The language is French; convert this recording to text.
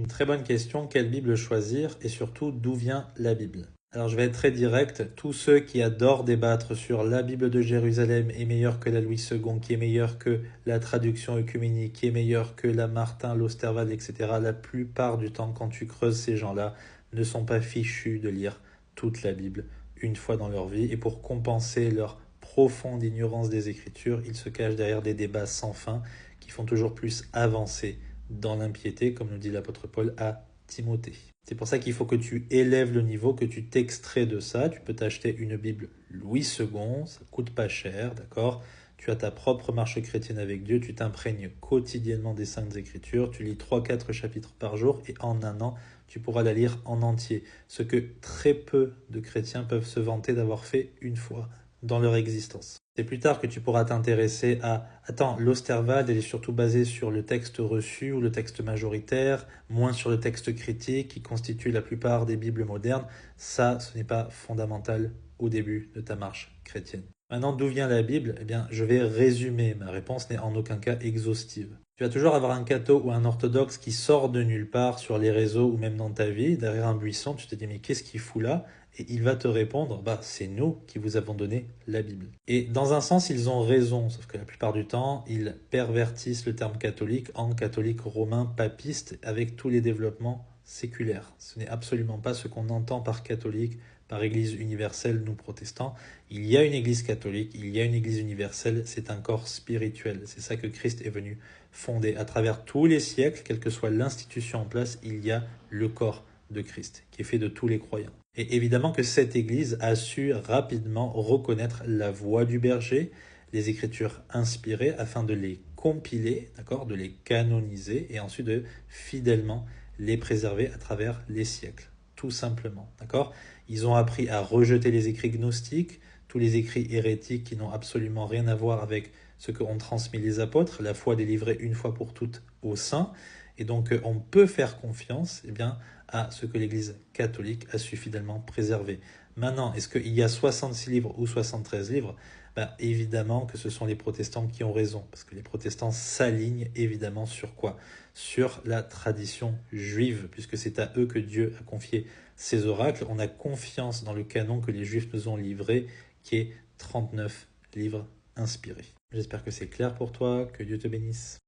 Une très bonne question, quelle Bible choisir et surtout d'où vient la Bible? Alors je vais être très direct, tous ceux qui adorent débattre sur la Bible de Jérusalem est meilleure que la Louis II, qui est meilleure que la traduction œcuménique, qui est meilleure que la Martin, l'Osterwald, etc. La plupart du temps, quand tu creuses ces gens-là, ne sont pas fichus de lire toute la Bible une fois dans leur vie. Et pour compenser leur profonde ignorance des Écritures, ils se cachent derrière des débats sans fin qui font toujours plus avancer dans l'impiété, comme nous dit l'apôtre Paul à Timothée. C'est pour ça qu'il faut que tu élèves le niveau, que tu t'extrais de ça. Tu peux t'acheter une Bible Louis II, ça coûte pas cher, d'accord? Tu as ta propre marche chrétienne avec Dieu, tu t'imprègnes quotidiennement des Saintes Écritures, tu lis 3-4 chapitres par jour et en un an, tu pourras la lire en entier. Ce que très peu de chrétiens peuvent se vanter d'avoir fait une fois dans leur existence. C'est plus tard que tu pourras t'intéresser à attends, l'Osterwald, elle est surtout basée sur le texte reçu ou le texte majoritaire, moins sur le texte critique qui constitue la plupart des Bibles modernes. Ça, ce n'est pas fondamental au début de ta marche chrétienne. Maintenant, d'où vient la Bible? Eh bien, je vais résumer. Ma réponse n'est en aucun cas exhaustive. Tu vas toujours avoir un catho ou un orthodoxe qui sort de nulle part sur les réseaux ou même dans ta vie, derrière un buisson. Tu te dis, mais qu'est-ce qu'il fout là? Et il va te répondre, c'est nous qui vous avons donné la Bible. Et dans un sens, ils ont raison, sauf que la plupart du temps, ils pervertissent le terme catholique en catholique romain papiste avec tous les développements séculaires. Ce n'est absolument pas ce qu'on entend par catholique, par Église universelle, nous protestants. Il y a une Église catholique, il y a une Église universelle, c'est un corps spirituel. C'est ça que Christ est venu fonder. À travers tous les siècles, quelle que soit l'institution en place, il y a le corps de Christ, qui est fait de tous les croyants. Et évidemment que cette Église a su rapidement reconnaître la voix du berger, les Écritures inspirées, afin de les compiler, d'accord, de les canoniser, et ensuite de fidèlement les préserver à travers les siècles, tout simplement, d'accord. Ils ont appris à rejeter les écrits gnostiques, tous les écrits hérétiques qui n'ont absolument rien à voir avec ce qu'ont transmis les apôtres, la foi délivrée une fois pour toutes aux saints. Et donc on peut faire confiance à ce que l'Église catholique a su fidèlement préserver. Maintenant, est-ce qu'il y a 66 livres ou 73 livres? Évidemment que ce sont les protestants qui ont raison, parce que les protestants s'alignent évidemment sur quoi? Sur la tradition juive, puisque c'est à eux que Dieu a confié ces oracles. On a confiance dans le canon que les Juifs nous ont livré, qui est 39 livres inspirés. J'espère que c'est clair pour toi, que Dieu te bénisse.